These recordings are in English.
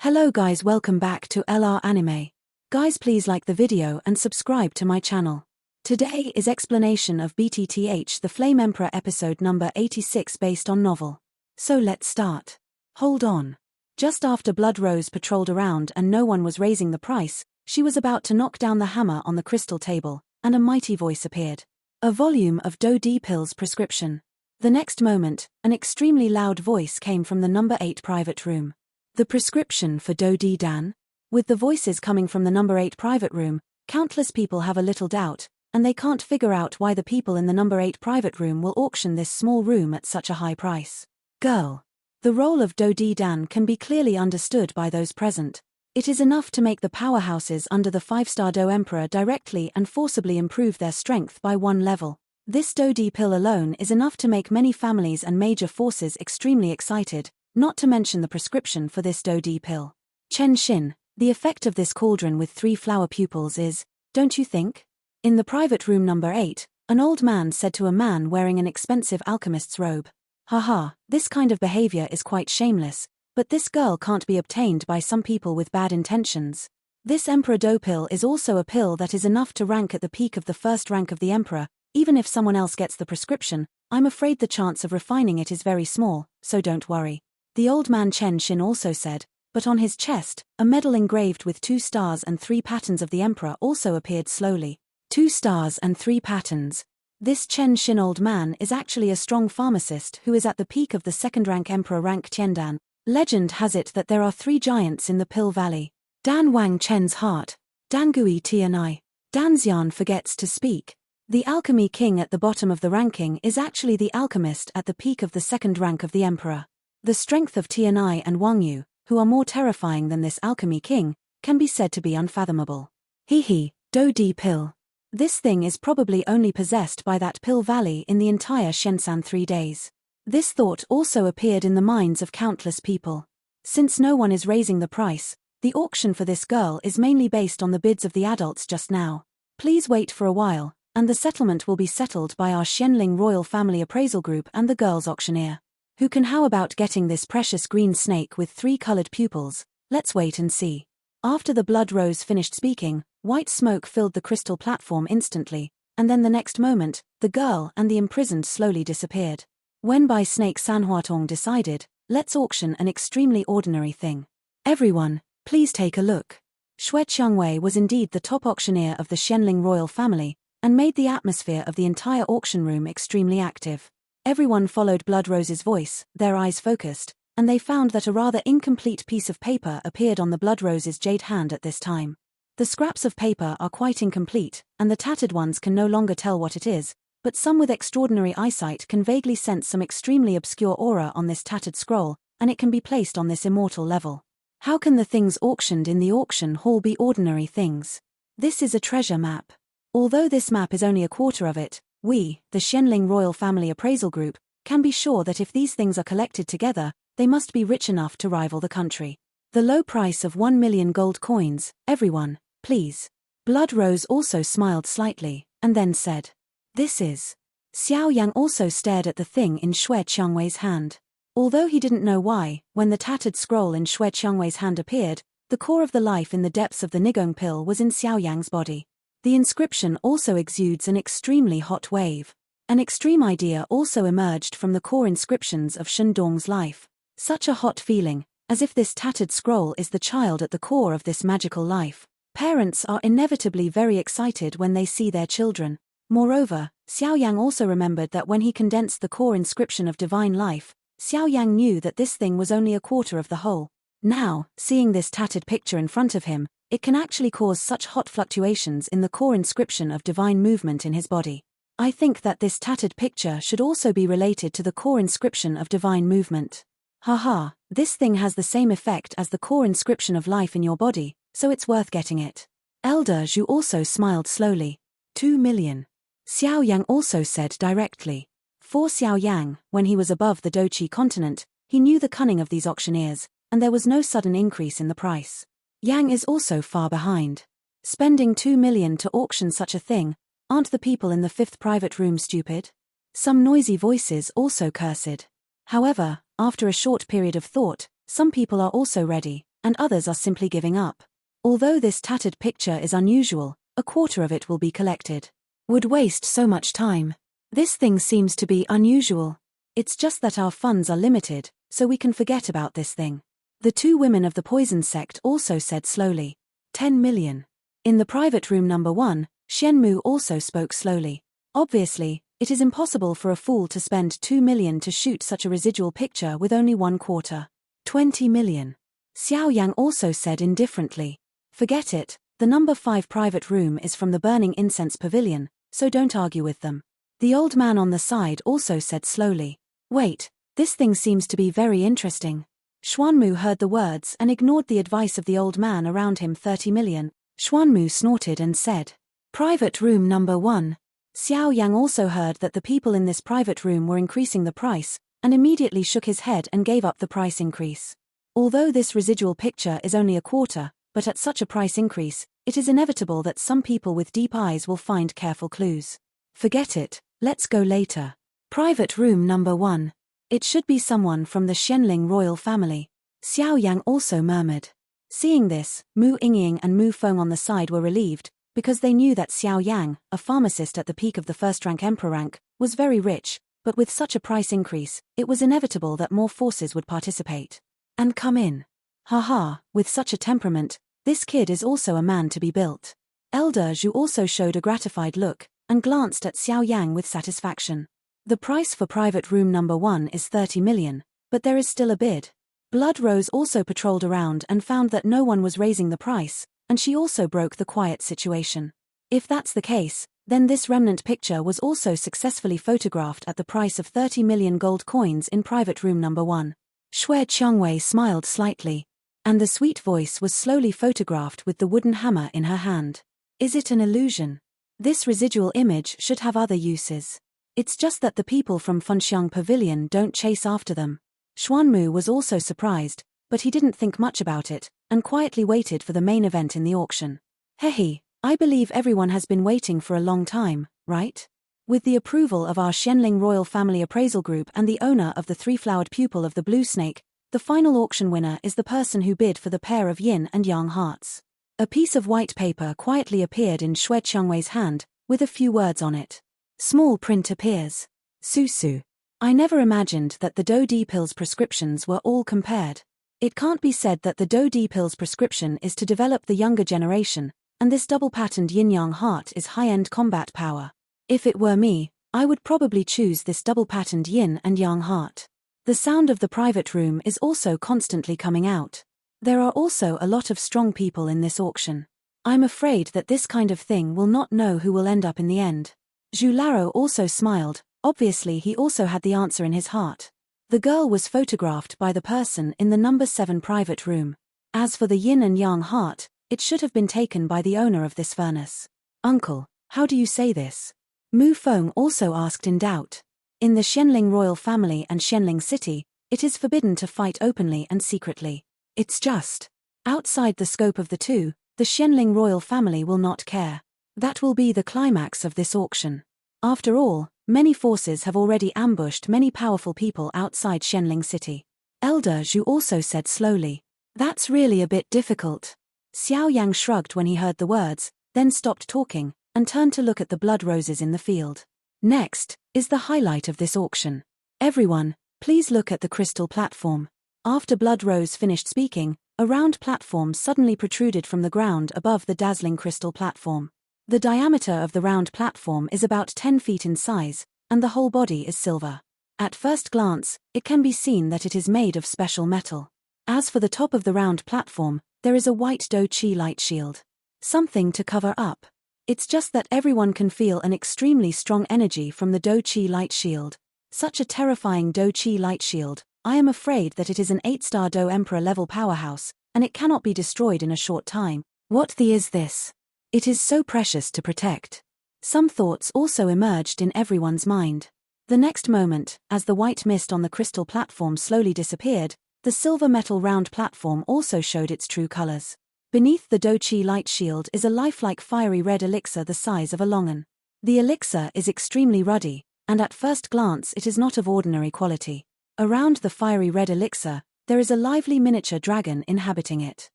Hello guys, welcome back to LR Anime. Guys, please like the video and subscribe to my channel. Today is explanation of BTTH The Flame Emperor episode number 86 based on novel. So let's start. Hold on. Just after Blood Rose patrolled around and no one was raising the price, she was about to knock down the hammer on the crystal table, and a mighty voice appeared. A volume of Do-D pills prescription. The next moment, an extremely loud voice came from the number 8 private room. The prescription for Do-D Dan? With the voices coming from the number 8 private room, countless people have a little doubt, and they can't figure out why the people in the number 8 private room will auction this small room at such a high price. Girl. The role of Do-D Dan can be clearly understood by those present. It is enough to make the powerhouses under the 5-star Do Emperor directly and forcibly improve their strength by 1 level. This Do-D pill alone is enough to make many families and major forces extremely excited, not to mention the prescription for this Do-D pill. Chen Xin, the effect of this cauldron with 3 flower pupils is, don't you think? In the private room number 8, an old man said to a man wearing an expensive alchemist's robe. Haha, this kind of behavior is quite shameless, but this girl can't be obtained by some people with bad intentions. This Emperor Do pill is also a pill that is enough to rank at the peak of the first rank of the Emperor. Even if someone else gets the prescription, I'm afraid the chance of refining it is very small, so don't worry. The old man Chen Xin also said, but on his chest, a medal engraved with 2 stars and 3 patterns of the Emperor also appeared slowly. 2 stars and 3 patterns. This Chen Xin old man is actually a strong pharmacist who is at the peak of the 2nd rank Emperor rank Tiandan. Legend has it that there are 3 giants in the Pill Valley. Dan Wang Chen's heart. Dangui Tianai. Danxian forgets to speak. The alchemy king at the bottom of the ranking is actually the alchemist at the peak of the 2nd rank of the Emperor. The strength of Tianai and Wang Yu, who are more terrifying than this alchemy king, can be said to be unfathomable. Do-D pill. This thing is probably only possessed by that Pill Valley in the entire Shenzhen 3 days. This thought also appeared in the minds of countless people. Since no one is raising the price, the auction for this girl is mainly based on the bids of the adults just now. Please wait for a while, and the settlement will be settled by our Xianling Royal Family Appraisal Group and the girl's auctioneer. Who can how about getting this precious green snake with 3 colored pupils? Let's wait and see. After the Blood Rose finished speaking, white smoke filled the crystal platform instantly, and then the next moment, the girl and the imprisoned slowly disappeared. When by Snake Sanhuatong decided, let's auction an extremely ordinary thing. Everyone, please take a look. Xue Qiangwei was indeed the top auctioneer of the Xianling royal family, and made the atmosphere of the entire auction room extremely active. Everyone followed Blood Rose's voice, their eyes focused, and they found that a rather incomplete piece of paper appeared on the Blood Rose's jade hand at this time. The scraps of paper are quite incomplete, and the tattered ones can no longer tell what it is, but some with extraordinary eyesight can vaguely sense some extremely obscure aura on this tattered scroll, and it can be placed on this immortal level. How can the things auctioned in the auction hall be ordinary things? This is a treasure map. Although this map is only a quarter of it, we, the Xianling Royal Family Appraisal Group, can be sure that if these things are collected together, they must be rich enough to rival the country. The low price of 1 million gold coins, everyone, please. Blood Rose also smiled slightly, and then said, this is. Xiao Yan also stared at the thing in Xue Qiangwei's hand. Although he didn't know why, when the tattered scroll in Xue Qiangwei's hand appeared, the core of the life in the depths of the Nigong pill was in Xiao Yang's body. The inscription also exudes an extremely hot wave. An extreme idea also emerged from the core inscriptions of Shendong's life. Such a hot feeling, as if this tattered scroll is the child at the core of this magical life. Parents are inevitably very excited when they see their children. Moreover, Xiao Yang also remembered that when he condensed the core inscription of divine life, Xiao Yang knew that this thing was only a quarter of the whole. Now, seeing this tattered picture in front of him, it can actually cause such hot fluctuations in the core inscription of divine movement in his body. I think that this tattered picture should also be related to the core inscription of divine movement. Haha, this thing has the same effect as the core inscription of life in your body, so it's worth getting it. Elder Zhu also smiled slowly. 2 million. Xiao Yang also said directly. For Xiao Yang, when he was above the Doqi continent, he knew the cunning of these auctioneers, and there was no sudden increase in the price. Yang is also far behind. Spending 2 million to auction such a thing, aren't the people in the 5th private room stupid? Some noisy voices also cursed. However, after a short period of thought, some people are also ready, and others are simply giving up. Although this tattered picture is unusual, a quarter of it will be collected. Would waste so much time. This thing seems to be unusual. It's just that our funds are limited, so we can forget about this thing. The two women of the poison sect also said slowly. 10 million. In the private room number 1, Xianmu also spoke slowly. Obviously, it is impossible for a fool to spend 2 million to shoot such a residual picture with only 1/4. 20 million. Xiao Yang also said indifferently. Forget it, the number 5 private room is from the Burning Incense Pavilion, so don't argue with them. The old man on the side also said slowly. Wait, this thing seems to be very interesting. Xuanmu heard the words and ignored the advice of the old man around him. 30 million. Xuanmu snorted and said. Private room number 1. Xiao Yang also heard that the people in this private room were increasing the price, and immediately shook his head and gave up the price increase. Although this residual picture is only a quarter, but at such a price increase, it is inevitable that some people with deep eyes will find careful clues. Forget it, let's go later. Private room number 1. It should be someone from the Xianling royal family. Xiao Yang also murmured. Seeing this, Mu Yingying and Mu Feng on the side were relieved, because they knew that Xiao Yang, a pharmacist at the peak of the first-rank emperor rank, was very rich, but with such a price increase, it was inevitable that more forces would participate. And come in. Haha, with such a temperament, this kid is also a man to be built. Elder Zhu also showed a gratified look, and glanced at Xiao Yang with satisfaction. The price for private room number 1 is 30 million, but there is still a bid. Blood Rose also patrolled around and found that no one was raising the price, and she also broke the quiet situation. If that's the case, then this remnant picture was also successfully photographed at the price of 30 million gold coins in private room number 1. Xue Qiangwei smiled slightly, and the sweet voice was slowly photographed with the wooden hammer in her hand. Is it an illusion? This residual image should have other uses. It's just that the people from Fenxiang Pavilion don't chase after them. Xuanmu was also surprised, but he didn't think much about it, and quietly waited for the main event in the auction. Hehe, I believe everyone has been waiting for a long time, right? With the approval of our Xianling Royal Family Appraisal Group and the owner of the 3-flowered pupil of the Blue Snake, the final auction winner is the person who bid for the pair of yin and yang hearts. A piece of white paper quietly appeared in Xue Qiangwei's hand, with a few words on it. Small print appears. Susu. I never imagined that the Do D pill's prescriptions were all compared. It can't be said that the Do D pill's prescription is to develop the younger generation, and this double-patterned yin-yang heart is high-end combat power. If it were me, I would probably choose this double-patterned yin and yang heart. The sound of the private room is also constantly coming out. There are also a lot of strong people in this auction. I'm afraid that this kind of thing will not know who will end up in the end. Zhu Laro also smiled. Obviously he also had the answer in his heart. The girl was photographed by the person in the number 7 private room. As for the yin and yang heart, it should have been taken by the owner of this furnace. Uncle, how do you say this? Mu Feng also asked in doubt. In the Xianling royal family and Xianling city, it is forbidden to fight openly and secretly. It's just. Outside the scope of the two, the Xianling royal family will not care. That will be the climax of this auction. After all, many forces have already ambushed many powerful people outside Xianling City. Elder Zhu also said slowly. That's really a bit difficult. Xiao Yang shrugged when he heard the words, then stopped talking, and turned to look at the blood roses in the field. Next, is the highlight of this auction. Everyone, please look at the crystal platform. After Blood Rose finished speaking, a round platform suddenly protruded from the ground above the dazzling crystal platform. The diameter of the round platform is about 10 feet in size, and the whole body is silver. At first glance, it can be seen that it is made of special metal. As for the top of the round platform, there is a white Do Chi light shield. Something to cover up. It's just that everyone can feel an extremely strong energy from the Do Chi light shield. Such a terrifying Do Chi light shield, I am afraid that it is an 8-star Do Emperor level powerhouse, and it cannot be destroyed in a short time. What the is this? It is so precious to protect. Some thoughts also emerged in everyone's mind. The next moment, as the white mist on the crystal platform slowly disappeared, the silver metal round platform also showed its true colors. Beneath the Do Chi light shield is a lifelike fiery red elixir the size of a longan. The elixir is extremely ruddy, and at first glance it is not of ordinary quality. Around the fiery red elixir, there is a lively miniature dragon inhabiting it.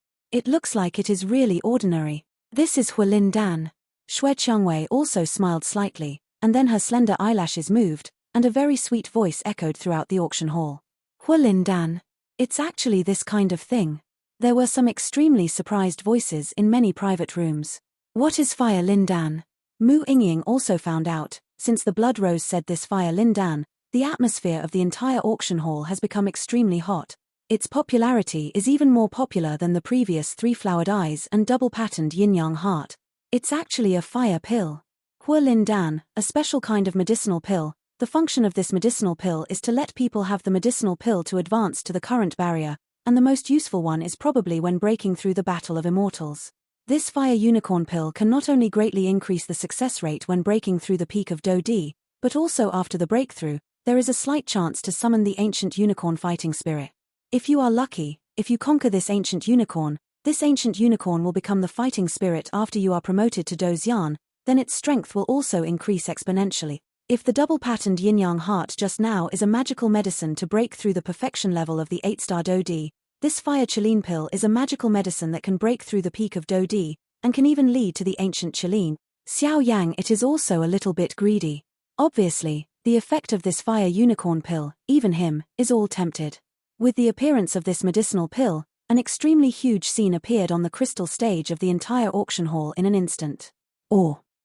It looks like it is really ordinary. This is Hualin Dan. Xue Qiangwei also smiled slightly, and then her slender eyelashes moved, and a very sweet voice echoed throughout the auction hall. Hualin Dan. It's actually this kind of thing. There were some extremely surprised voices in many private rooms. What is Fire Lin Dan? Mu Yingying also found out. Since the Blood Rose said this Fire Lin Dan, the atmosphere of the entire auction hall has become extremely hot. Its popularity is even more popular than the previous 3-flowered eyes and double-patterned yin-yang heart. It's actually a fire pill. Hualin Dan, a special kind of medicinal pill. The function of this medicinal pill is to let people have the medicinal pill to advance to the current barrier, and the most useful one is probably when breaking through the Battle of Immortals. This fire unicorn pill can not only greatly increase the success rate when breaking through the peak of Do Di, but also after the breakthrough, there is a slight chance to summon the ancient unicorn fighting spirit. If you are lucky, if you conquer this ancient unicorn will become the fighting spirit after you are promoted to Do Xian, then its strength will also increase exponentially. If the double-patterned yin-yang heart just now is a magical medicine to break through the perfection level of the 8-star Do Di, this fire Qilin pill is a magical medicine that can break through the peak of Do Di, and can even lead to the ancient Qilin. Xiao Yang, it is also a little bit greedy. Obviously, the effect of this fire unicorn pill, even him, is all tempted. With the appearance of this medicinal pill, an extremely huge scene appeared on the crystal stage of the entire auction hall in an instant.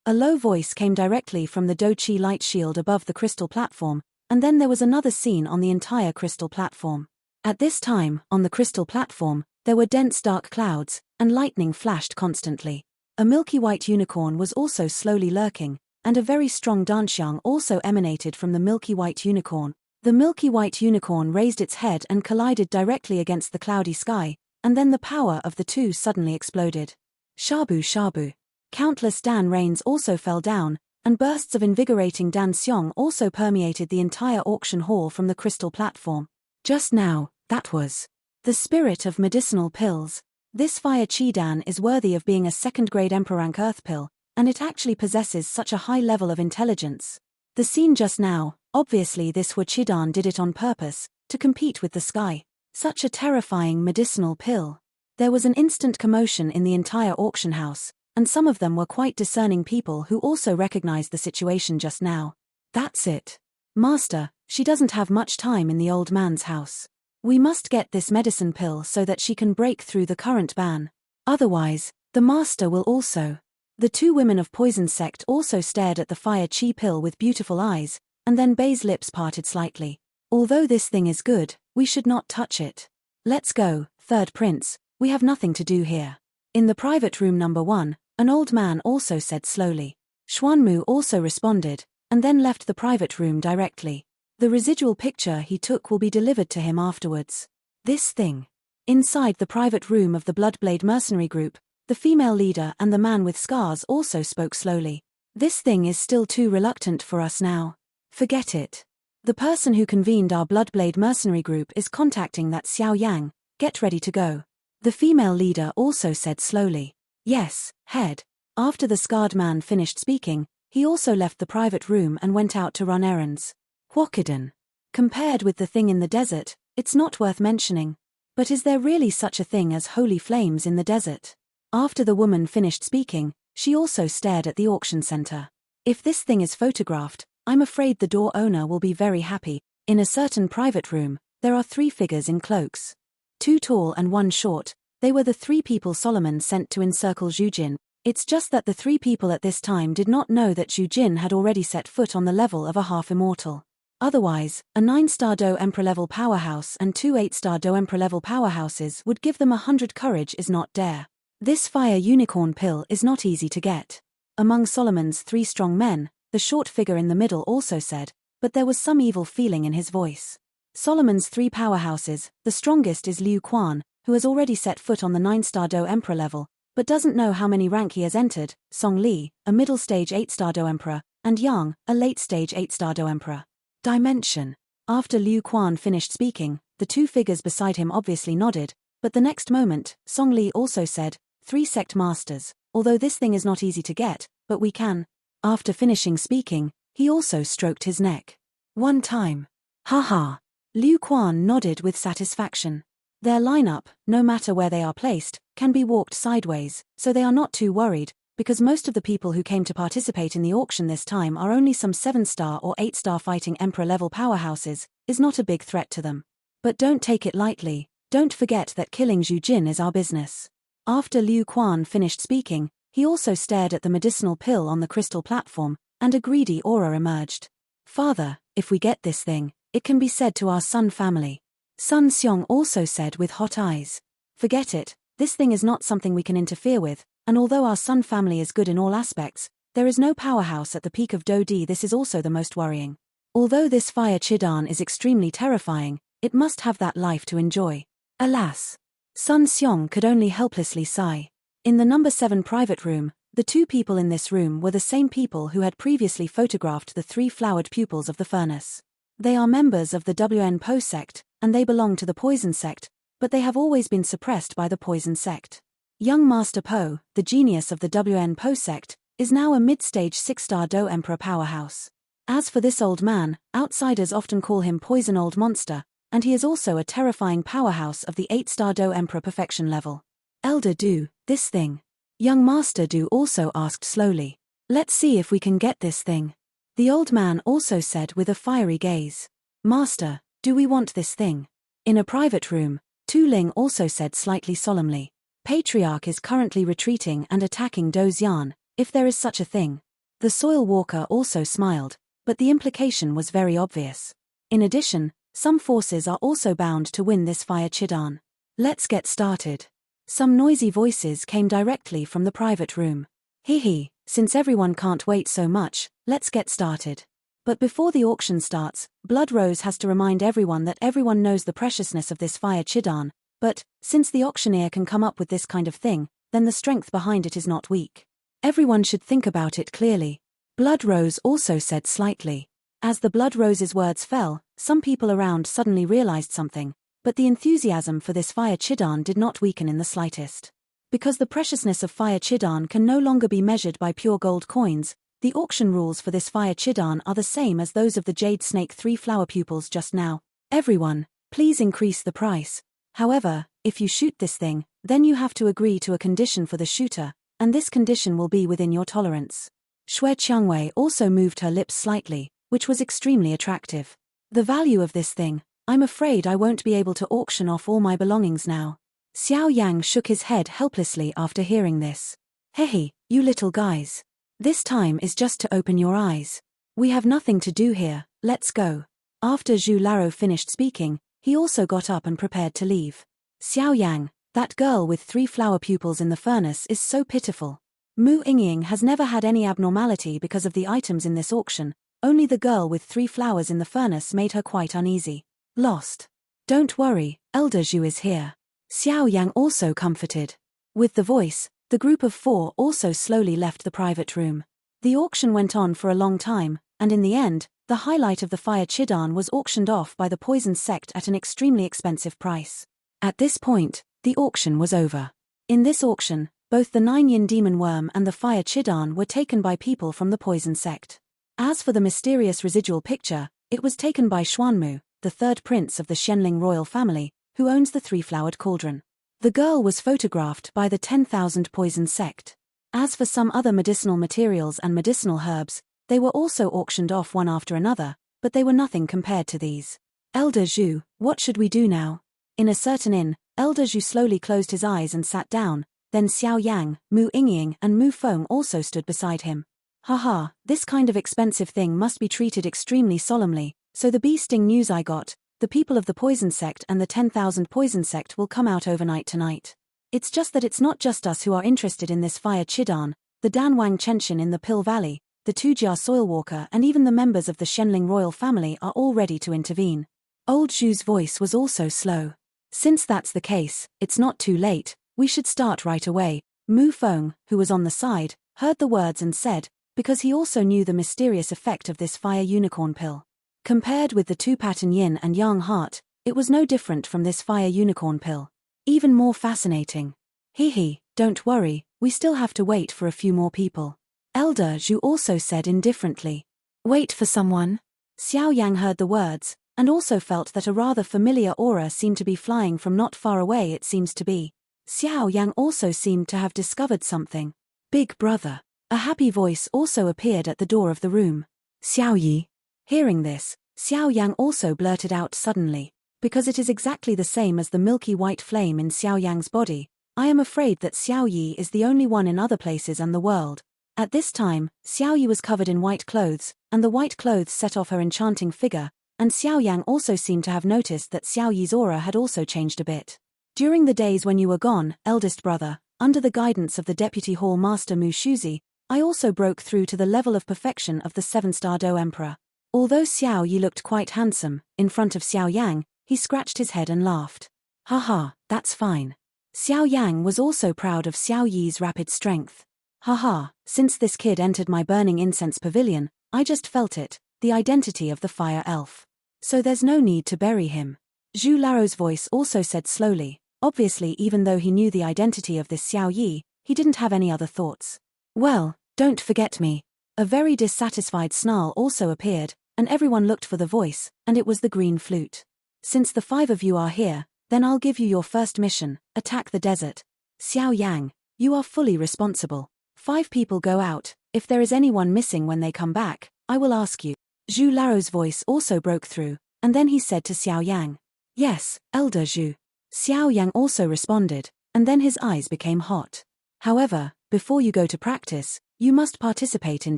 A low voice came directly from the Do Qi light shield above the crystal platform, and then there was another scene on the entire crystal platform. At this time, on the crystal platform, there were dense dark clouds, and lightning flashed constantly. A milky white unicorn was also slowly lurking, and a very strong danxiang also emanated from the milky white unicorn. The milky white unicorn raised its head and collided directly against the cloudy sky, and then the power of the two suddenly exploded. Shabu shabu. Countless Dan rains also fell down, and bursts of invigorating Dan xiong also permeated the entire auction hall from the crystal platform. Just now, that was the spirit of medicinal pills. This fire Qi Dan is worthy of being a second-grade Emperor rank earth pill, and it actually possesses such a high level of intelligence. The scene just now, obviously this Hua Qidan did it on purpose, to compete with the sky. Such a terrifying medicinal pill. There was an instant commotion in the entire auction house, and some of them were quite discerning people who also recognized the situation just now. That's it. Master, she doesn't have much time in the old man's house. We must get this medicine pill so that she can break through the current ban. Otherwise, the master will also. The two women of Poison Sect also stared at the fire Qi pill with beautiful eyes, and then Bei's lips parted slightly. Although this thing is good, we should not touch it. Let's go, third prince, we have nothing to do here. In the private room number 1, an old man also said slowly. Xuanmu also responded, and then left the private room directly. The residual picture he took will be delivered to him afterwards. This thing. Inside the private room of the Bloodblade mercenary group, the female leader and the man with scars also spoke slowly. This thing is still too reluctant for us now. Forget it. The person who convened our Bloodblade mercenary group is contacting that Xiao Yang. Get ready to go. The female leader also said slowly. Yes, head. After the scarred man finished speaking, he also left the private room and went out to run errands. Huokiden. Compared with the thing in the desert, it's not worth mentioning. But is there really such a thing as holy flames in the desert? After the woman finished speaking, she also stared at the auction center. If this thing is photographed, I'm afraid the door owner will be very happy. In a certain private room, there are 3 figures in cloaks. 2 tall and 1 short. They were the 3 people Solomon sent to encircle Zhu Jin. It's just that the 3 people at this time did not know that Zhu Jin had already set foot on the level of a half-immortal. Otherwise, a 9-star Do Emperor level powerhouse and 2 8-star Do Emperor level powerhouses would give them 100 courage is not dare. This fire unicorn pill is not easy to get. Among Solomon's 3 strong men, the short figure in the middle also said, but there was some evil feeling in his voice. Solomon's 3 powerhouses, the strongest is Liu Quan, who has already set foot on the 9-star Do Emperor level, but doesn't know how many rank he has entered, Song Li, a middle-stage 8-star Do Emperor, and Yang, a late-stage 8-star Do Emperor. Dimension. After Liu Quan finished speaking, the 2 figures beside him obviously nodded, but the next moment, Song Li also said, 3 sect masters, although this thing is not easy to get, but we can. After finishing speaking, he also stroked his neck. 1 time. Haha. Liu Quan nodded with satisfaction. Their lineup, no matter where they are placed, can be walked sideways, so they are not too worried, because most of the people who came to participate in the auction this time are only some 7-star or 8-star fighting emperor-level powerhouses, is not a big threat to them. But don't take it lightly, don't forget that killing Zhu Jin is our business. After Liu Quan finished speaking, he also stared at the medicinal pill on the crystal platform, and a greedy aura emerged. Father, if we get this thing, it can be said to our Sun family. Sun Xiong also said with hot eyes. Forget it, this thing is not something we can interfere with, and although our Sun family is good in all aspects, there is no powerhouse at the peak of Dodi. This is also the most worrying. Although this fire Chidan is extremely terrifying, it must have that life to enjoy. Alas! Sun Xiong could only helplessly sigh. In the number 7 private room, the 2 people in this room were the same people who had previously photographed the 3 flowered pupils of the furnace. They are members of the WN Po sect, and they belong to the Poison sect, but they have always been suppressed by the Poison sect. Young Master Po, the genius of the WN Po sect, is now a mid-stage 6-star Do Emperor powerhouse. As for this old man, outsiders often call him Poison Old Monster, and he is also a terrifying powerhouse of the 8-star Do Emperor perfection level. Elder Du, this thing. Young Master Du also asked slowly. Let's see if we can get this thing. The old man also said with a fiery gaze. Master, do we want this thing? In a private room, Tu Ling also said slightly solemnly. Patriarch is currently retreating and attacking Do Xian, if there is such a thing. The Soil Walker also smiled, but the implication was very obvious. In addition, some forces are also bound to win this fire Chidan. Let's get started. Some noisy voices came directly from the private room. Hee, since everyone can't wait so much, let's get started. But before the auction starts, Blood Rose has to remind everyone that everyone knows the preciousness of this fire Chidan, but, since the auctioneer can come up with this kind of thing, then the strength behind it is not weak. Everyone should think about it clearly. Blood Rose also said slightly. As the Blood Rose's words fell, some people around suddenly realized something, but the enthusiasm for this fire Chidan did not weaken in the slightest. Because the preciousness of fire Chidan can no longer be measured by pure gold coins, the auction rules for this fire Chidan are the same as those of the Jade Snake 3 flower pupils just now. Everyone, please increase the price. However, if you shoot this thing, then you have to agree to a condition for the shooter, and this condition will be within your tolerance. Xue Qiangwei also moved her lips slightly, which was extremely attractive. The value of this thing, I'm afraid I won't be able to auction off all my belongings now. Xiao Yang shook his head helplessly after hearing this. Hey, you little guys. This time is just to open your eyes. We have nothing to do here, let's go. After Zhu Laro finished speaking, he also got up and prepared to leave. Xiao Yang, that girl with 3 flower pupils in the furnace is so pitiful. Mu Yingying has never had any abnormality because of the items in this auction, only the girl with 3 flowers in the furnace made her quite uneasy. Lost. Don't worry, Elder Zhu is here. Xiao Yang also comforted. With the voice, the group of 4 also slowly left the private room. The auction went on for a long time, and in the end, the highlight of the fire Chidan was auctioned off by the Poison sect at an extremely expensive price. At this point, the auction was over. In this auction, both the 9-yin demon worm and the fire Chidan were taken by people from the Poison sect. As for the mysterious residual picture, it was taken by Xuanmu, the 3rd prince of the Xianling royal family, who owns the 3-flowered cauldron. The girl was photographed by the 10,000 Poison sect. As for some other medicinal materials and medicinal herbs, they were also auctioned off one after another, but they were nothing compared to these. Elder Zhu, what should we do now? In a certain inn, Elder Zhu slowly closed his eyes and sat down, then Xiao Yang, Mu Yingying and Mu Feng also stood beside him. Haha, this kind of expensive thing must be treated extremely solemnly, so the bee sting news I got, the people of the Poison sect and the 10,000 Poison sect will come out overnight tonight. It's just that it's not just us who are interested in this fire Chidan, the Danwang Chenshin in the Pill Valley, the Tujia Soilwalker and even the members of the Shenling royal family are all ready to intervene. Old Zhu's voice was also slow. Since that's the case, it's not too late, we should start right away. Mu Feng, who was on the side, heard the words and said, because he also knew the mysterious effect of this fire unicorn pill. Compared with the 2-pattern yin and yang heart, it was no different from this fire unicorn pill. Even more fascinating. Hee, don't worry, we still have to wait for a few more people. Elder Zhu also said indifferently. Wait for someone? Xiao Yang heard the words, and also felt that a rather familiar aura seemed to be flying from not far away. It seems to be. Xiao Yang also seemed to have discovered something. Big brother. A happy voice also appeared at the door of the room. Xiao Yi. Hearing this, Xiao Yang also blurted out suddenly, because it is exactly the same as the milky white flame in Xiao Yang's body. I am afraid that Xiao Yi is the only one in other places and the world. At this time, Xiao Yi was covered in white clothes, and the white clothes set off her enchanting figure, and Xiao Yang also seemed to have noticed that Xiao Yi's aura had also changed a bit. During the days when you were gone, eldest brother, under the guidance of the Deputy Hall Master Mu Shuzi, I also broke through to the level of perfection of the 7-star Do Emperor. Although Xiao Yi looked quite handsome, in front of Xiao Yang, he scratched his head and laughed. Haha, that's fine. Xiao Yang was also proud of Xiao Yi's rapid strength. Haha, since this kid entered my burning incense pavilion, I just felt it, the identity of the fire elf. So there's no need to bury him. Zhu Laro's voice also said slowly. Obviously, even though he knew the identity of this Xiao Yi, he didn't have any other thoughts. Well, don't forget me. A very dissatisfied snarl also appeared, and everyone looked for the voice, and it was the green flute. Since the 5 of you are here, then I'll give you your first mission, attack the desert. Xiao Yang, you are fully responsible. 5 people go out, if there is anyone missing when they come back, I will ask you. Zhu Laro's voice also broke through, and then he said to Xiao Yang. Yes, Elder Zhu. Xiao Yang also responded, and then his eyes became hot. However, before you go to practice, you must participate in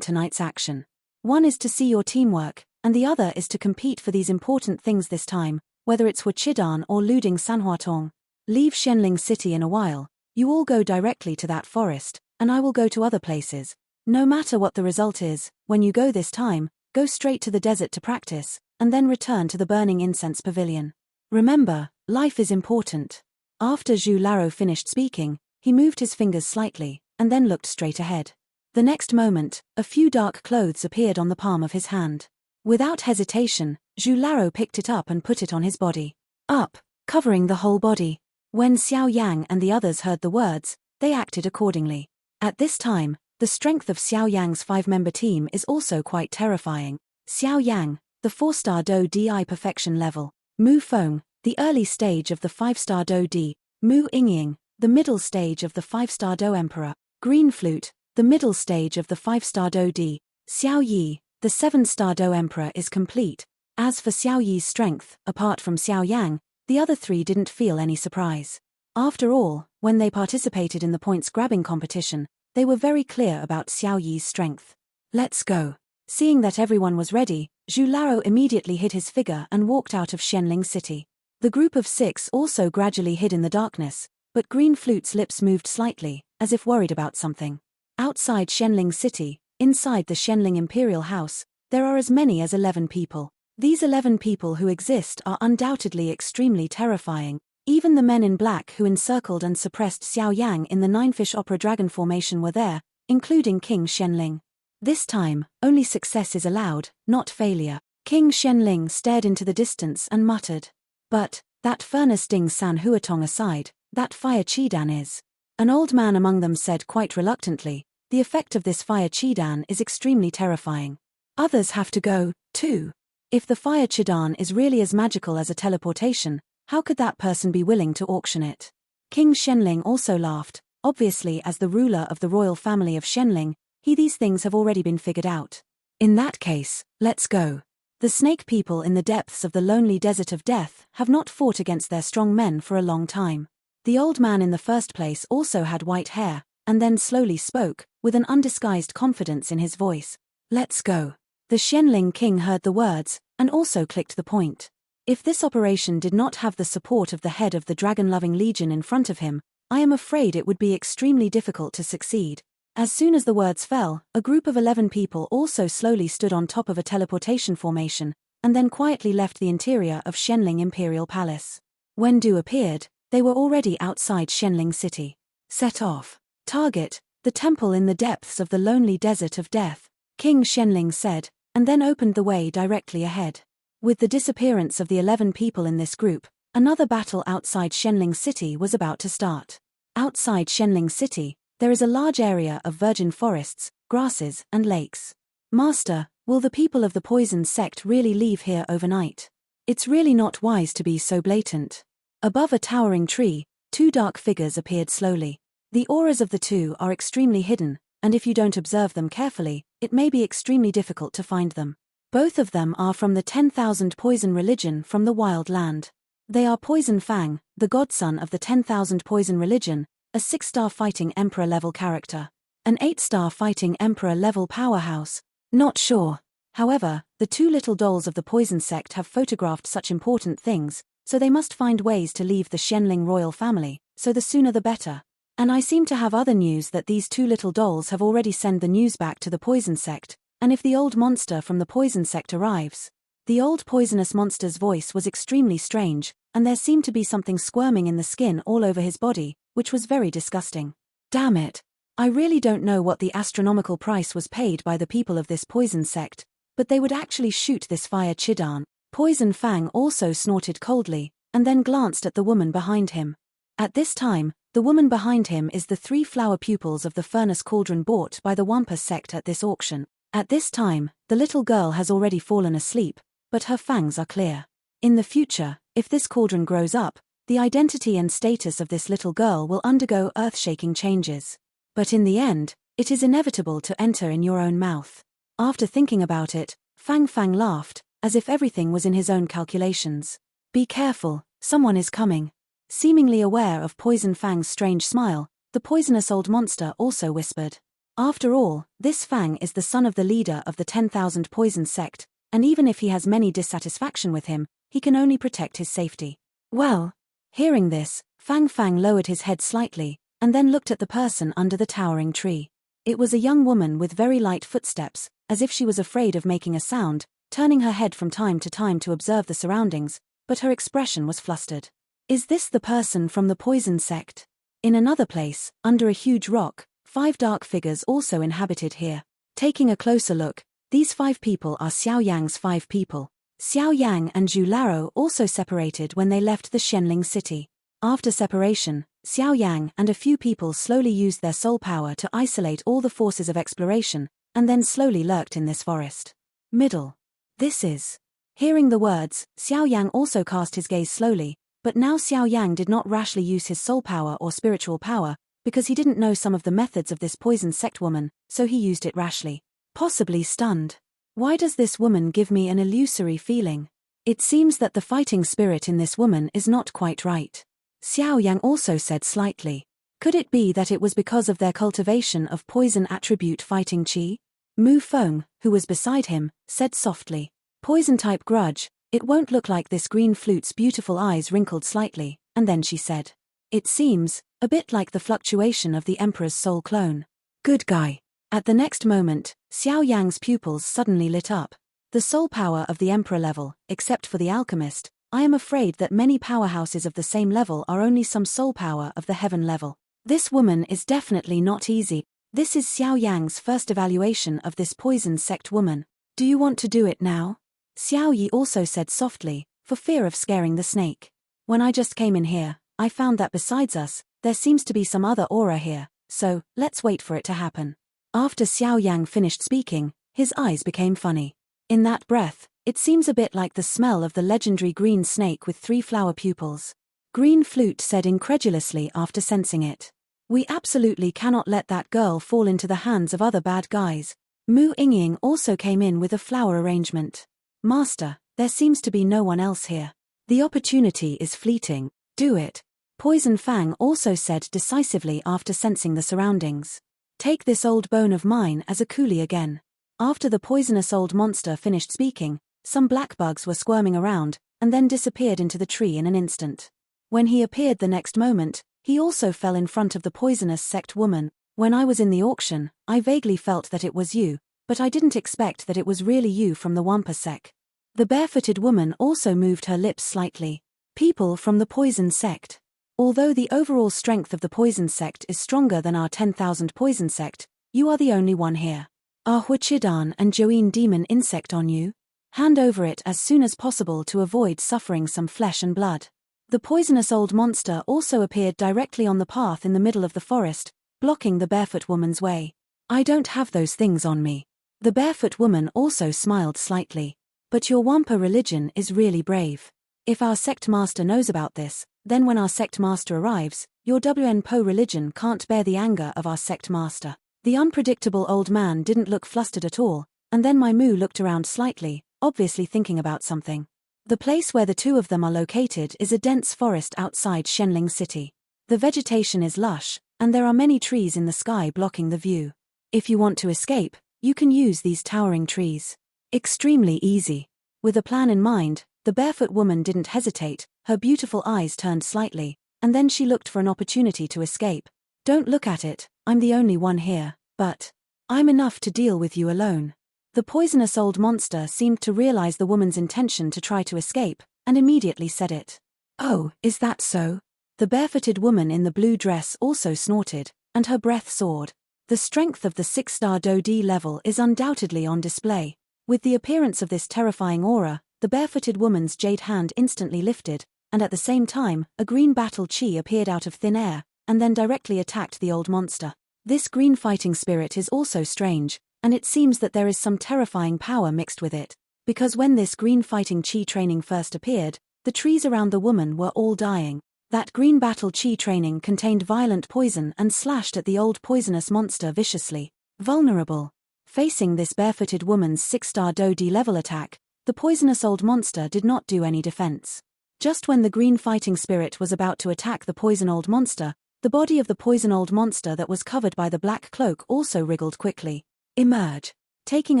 tonight's action. One is to see your teamwork, and the other is to compete for these important things this time, whether it's Huachidan or Luding Sanhuatong. Leave Shenling City in a while, you all go directly to that forest, and I will go to other places. No matter what the result is, when you go this time, go straight to the desert to practice, and then return to the burning incense pavilion. Remember, life is important. After Zhu Laro finished speaking, he moved his fingers slightly, and then looked straight ahead. The next moment, a few dark clothes appeared on the palm of his hand. Without hesitation, Zhu Laro picked it up and put it on his body. Up, covering the whole body. When Xiao Yang and the others heard the words, they acted accordingly. At this time, the strength of Xiao Yang's 5-member team is also quite terrifying. Xiao Yang, the 4-star Do Di perfection level. Mu Feng, the early stage of the 5-star Do Di. Mu Yingying, the middle stage of the 5-star Do Emperor. Green Flute, the middle stage of the 5-star Do Di. Xiao Yi, the 7-star Do Emperor is complete. As for Xiao Yi's strength, apart from Xiao Yang, the other 3 didn't feel any surprise. After all, when they participated in the points-grabbing competition, they were very clear about Xiao Yi's strength. Let's go. Seeing that everyone was ready, Zhu Laro immediately hid his figure and walked out of Shenling City. The group of 6 also gradually hid in the darkness, but Green Flute's lips moved slightly, as if worried about something. Outside Shenling City, inside the Shenling Imperial House, there are as many as 11 people. These 11 people who exist are undoubtedly extremely terrifying. Even the men in black who encircled and suppressed Xiao Yang in the 9-fish opera dragon formation were there, including King Shenling. This time, only success is allowed, not failure. King Shenling stared into the distance and muttered. But, that furnace Ding San Huatong aside, that fire Chidan is. An old man among them said quite reluctantly, the effect of this fire Chidan is extremely terrifying. Others have to go, too. If the fire Chidan is really as magical as a teleportation, how could that person be willing to auction it? King Shenling also laughed. Obviously, as the ruler of the royal family of Shenling, these things have already been figured out. In that case, let's go. The snake people in the depths of the lonely desert of death have not fought against their strong men for a long time. The old man in the first place also had white hair, and then slowly spoke, with an undisguised confidence in his voice. Let's go. The Shenling king heard the words, and also clicked the point. If this operation did not have the support of the head of the dragon-loving legion in front of him, I am afraid it would be extremely difficult to succeed. As soon as the words fell, a group of 11 people also slowly stood on top of a teleportation formation, and then quietly left the interior of Shenling Imperial Palace. When Du appeared, they were already outside Shenling City. Set off. Target, the temple in the depths of the lonely desert of death, King Shenling said, and then opened the way directly ahead. With the disappearance of the 11 people in this group, another battle outside Shenling City was about to start. Outside Shenling City, there is a large area of virgin forests, grasses, and lakes. Master, will the people of the poison sect really leave here overnight? It's really not wise to be so blatant. Above a towering tree, two dark figures appeared slowly. The auras of the two are extremely hidden, and if you don't observe them carefully, it may be extremely difficult to find them. Both of them are from the 10,000 Poison religion from the Wild Land. They are Poison Fang, the godson of the 10,000 Poison religion, a 6-star fighting emperor level character. An 8-star fighting emperor level powerhouse. Not sure. However, the two little dolls of the Poison Sect have photographed such important things, so they must find ways to leave the Xianling royal family, so the sooner the better. And I seem to have other news that these two little dolls have already sent the news back to the Poison Sect, and if the old monster from the Poison Sect arrives. The old poisonous monster's voice was extremely strange, and there seemed to be something squirming in the skin all over his body, which was very disgusting. Damn it. I really don't know what the astronomical price was paid by the people of this Poison Sect, but they would actually shoot this fire Chidan. Poison Fang also snorted coldly, and then glanced at the woman behind him. At this time, the woman behind him is the 3 flower pupils of the furnace cauldron bought by the Wampa sect at this auction. At this time, the little girl has already fallen asleep, but her fangs are clear. In the future, if this cauldron grows up, the identity and status of this little girl will undergo earth-shaking changes. But in the end, it is inevitable to enter in your own mouth. After thinking about it, Fang Fang laughed, as if everything was in his own calculations. Be careful, someone is coming. Seemingly aware of Poison Fang's strange smile, the poisonous old monster also whispered. After all, this Fang is the son of the leader of the 10,000 Poison Sect, and even if he has many dissatisfaction with him, he can only protect his safety. Well, hearing this, Fang Fang lowered his head slightly, and then looked at the person under the towering tree. It was a young woman with very light footsteps, as if she was afraid of making a sound, turning her head from time to time to observe the surroundings, but her expression was flustered. Is this the person from the Poison Sect? In another place, under a huge rock, 5 dark figures also inhabited here. Taking a closer look, these 5 people are Xiao Yang's 5 people. Xiao Yang and Zhu Laro also separated when they left the Xianling city. After separation, Xiao Yang and a few people slowly used their soul power to isolate all the forces of exploration, and then slowly lurked in this forest. Middle. This is. Hearing the words, Xiao Yang also cast his gaze slowly, but now Xiao Yang did not rashly use his soul power or spiritual power, because he didn't know some of the methods of this Poison Sect woman, so he used it rashly. Possibly stunned. Why does this woman give me an illusory feeling? It seems that the fighting spirit in this woman is not quite right. Xiao Yang also said slightly. Could it be that it was because of their cultivation of poison attribute fighting chi? Mu Feng, who was beside him, said softly. Poison-type grudge, it won't look like this green flute's beautiful eyes wrinkled slightly, and then she said. It seems, a bit like the fluctuation of the Emperor's soul clone. Good guy. At the next moment, Xiao Yang's pupils suddenly lit up. The soul power of the Emperor level, except for the alchemist, I am afraid that many powerhouses of the same level are only some soul power of the heaven level. This woman is definitely not easy. This is Xiao Yang's first evaluation of this Poison Sect woman. Do you want to do it now? Xiao Yi also said softly, for fear of scaring the snake. When I just came in here, I found that besides us, there seems to be some other aura here, so, let's wait for it to happen. After Xiao Yang finished speaking, his eyes became funny. In that breath, it seems a bit like the smell of the legendary green snake with 3 flower pupils. Green Flute said incredulously after sensing it. We absolutely cannot let that girl fall into the hands of other bad guys. Mu Yingying also came in with a flower arrangement. Master, there seems to be no one else here. The opportunity is fleeting. Do it. Poison Fang also said decisively after sensing the surroundings. Take this old bone of mine as a coolie again. After the poisonous old monster finished speaking, some black bugs were squirming around, and then disappeared into the tree in an instant. When he appeared the next moment, he also fell in front of the poisonous sect woman. When I was in the auction, I vaguely felt that it was you, but I didn't expect that it was really you from the Wampa sect. The barefooted woman also moved her lips slightly. People from the Poison Sect. Although the overall strength of the Poison Sect is stronger than our 10,000 Poison Sect, you are the only one here. Are Huachidan and Joeen Demon Insect on you? Hand over it as soon as possible to avoid suffering some flesh and blood. The poisonous old monster also appeared directly on the path in the middle of the forest, blocking the barefoot woman's way. I don't have those things on me. The barefoot woman also smiled slightly. But your Wampa religion is really brave. If our sect master knows about this, then when our sect master arrives, your WNPO religion can't bear the anger of our sect master. The unpredictable old man didn't look flustered at all, and then my Mu looked around slightly, obviously thinking about something. The place where the two of them are located is a dense forest outside Shenling City. The vegetation is lush, and there are many trees in the sky blocking the view. If you want to escape, you can use these towering trees. Extremely easy. With a plan in mind, the barefoot woman didn't hesitate, her beautiful eyes turned slightly, and then she looked for an opportunity to escape. Don't look at it, I'm the only one here, but I'm enough to deal with you alone. The poisonous old monster seemed to realize the woman's intention to try to escape, and immediately said it. Oh, is that so? The barefooted woman in the blue dress also snorted, and her breath soared. The strength of the 6-star Do-D level is undoubtedly on display. With the appearance of this terrifying aura, the barefooted woman's jade hand instantly lifted, and at the same time, a green battle chi appeared out of thin air, and then directly attacked the old monster. This green fighting spirit is also strange, and it seems that there is some terrifying power mixed with it, because when this green fighting chi training first appeared, the trees around the woman were all dying. That green battle chi training contained violent poison and slashed at the old poisonous monster viciously. Vulnerable. Facing this barefooted woman's 6-star Do-D level attack, the poisonous old monster did not do any defense. Just when the green fighting spirit was about to attack the poison old monster, the body of the poison old monster that was covered by the black cloak also wriggled quickly. Emerge. Taking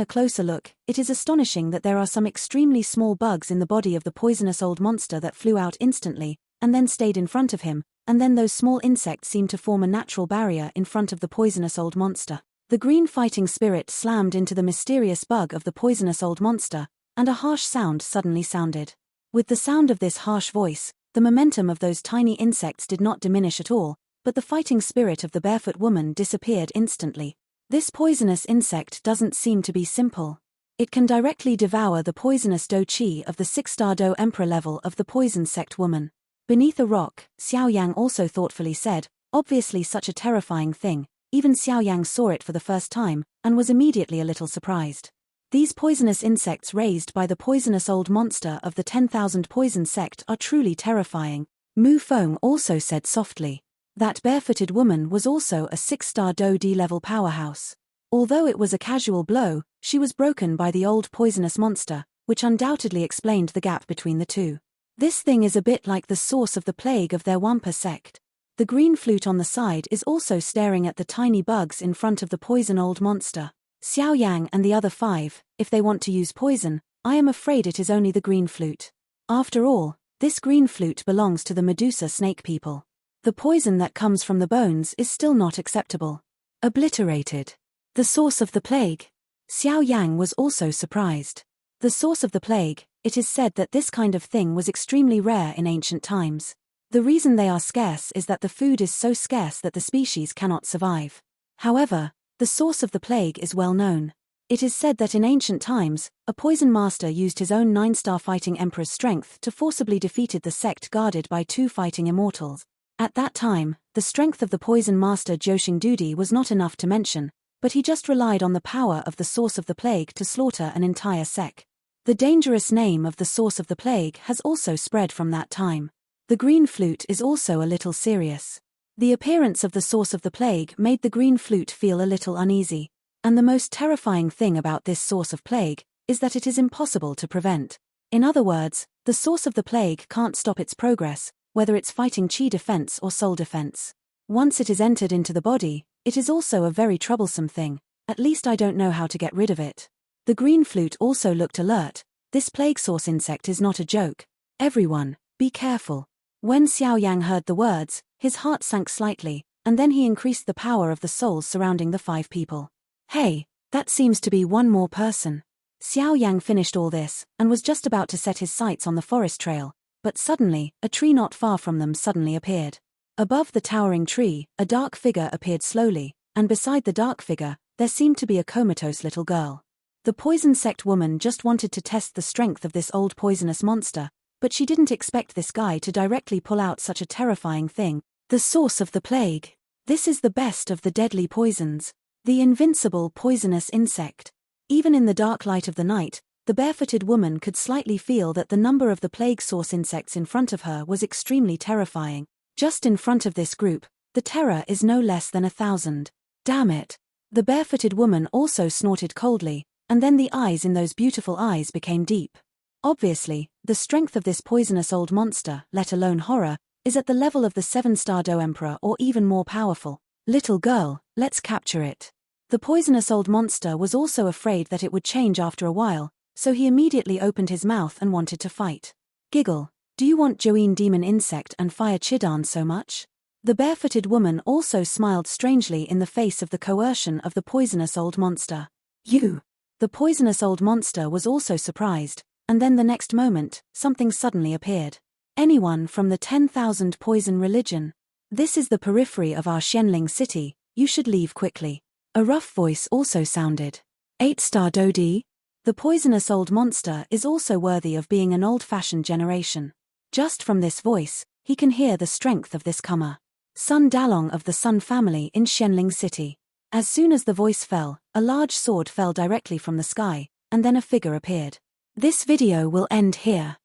a closer look, it is astonishing that there are some extremely small bugs in the body of the poisonous old monster that flew out instantly, and then stayed in front of him, and then those small insects seemed to form a natural barrier in front of the poisonous old monster. The green fighting spirit slammed into the mysterious bug of the poisonous old monster, and a harsh sound suddenly sounded. With the sound of this harsh voice, the momentum of those tiny insects did not diminish at all, but the fighting spirit of the barefoot woman disappeared instantly. This poisonous insect doesn't seem to be simple. It can directly devour the poisonous Do-Chi of the 6-star Do Emperor level of the poison sect woman. Beneath a rock, Xiao Yang also thoughtfully said, obviously such a terrifying thing, even Xiao Yang saw it for the first time, and was immediately a little surprised. These poisonous insects raised by the poisonous old monster of the 10,000 poison sect are truly terrifying. Mu Feng also said softly. That barefooted woman was also a 6-star Do-D level powerhouse. Although it was a casual blow, she was broken by the old poisonous monster, which undoubtedly explained the gap between the two. This thing is a bit like the source of the plague of their Wampa sect. The green flute on the side is also staring at the tiny bugs in front of the poison old monster. Xiao Yang and the other 5, if they want to use poison, I am afraid it is only the green flute. After all, this green flute belongs to the Medusa snake people. The poison that comes from the bones is still not acceptable. Obliterated. The source of the plague. Xiao Yang was also surprised. The source of the plague, it is said that this kind of thing was extremely rare in ancient times. The reason they are scarce is that the food is so scarce that the species cannot survive. However, the source of the plague is well known. It is said that in ancient times, a poison master used his own 9-star fighting emperor's strength to forcibly defeated the sect guarded by 2 fighting immortals. At that time, the strength of the poison master Joshing Dudi was not enough to mention, but he just relied on the power of the source of the plague to slaughter an entire sect. The dangerous name of the source of the plague has also spread from that time. The green flute is also a little serious. The appearance of the source of the plague made the green flute feel a little uneasy. And the most terrifying thing about this source of plague is that it is impossible to prevent. In other words, the source of the plague can't stop its progress, whether it's fighting chi defense or soul defense. Once it is entered into the body, it is also a very troublesome thing. At least I don't know how to get rid of it. The green flute also looked alert. This plague source insect is not a joke. Everyone, be careful. When Xiao Yang heard the words, his heart sank slightly, and then he increased the power of the souls surrounding the 5 people. Hey, that seems to be one more person. Xiao Yang finished all this, and was just about to set his sights on the forest trail, but suddenly, a tree not far from them suddenly appeared. Above the towering tree, a dark figure appeared slowly, and beside the dark figure, there seemed to be a comatose little girl. The poison sect woman just wanted to test the strength of this old poisonous monster, but she didn't expect this guy to directly pull out such a terrifying thing. The source of the plague. This is the best of the deadly poisons. The invincible poisonous insect. Even in the dark light of the night, The barefooted woman could slightly feel that the number of the plague source insects in front of her was extremely terrifying. Just in front of this group, the terror is no less than 1,000. Damn it. The barefooted woman also snorted coldly, and then the eyes in those beautiful eyes became deep. Obviously, the strength of this poisonous old monster, let alone horror, is at the level of the 7-star Do Emperor or even more powerful. Little girl, let's capture it. The poisonous old monster was also afraid that it would change after a while, so he immediately opened his mouth and wanted to fight. Giggle, do you want Joeen Demon Insect and Fire Chidan so much? The barefooted woman also smiled strangely in the face of the coercion of the poisonous old monster. You! The poisonous old monster was also surprised, and then the next moment, something suddenly appeared. Anyone from the 10,000 poison religion? This is the periphery of our Xianling city, you should leave quickly. A rough voice also sounded. 8-star Dodi? The poisonous old monster is also worthy of being an old-fashioned generation. Just from this voice, he can hear the strength of this comer. Sun Dalong of the Sun family in Xianling City. As soon as the voice fell, a large sword fell directly from the sky, and then a figure appeared. This video will end here.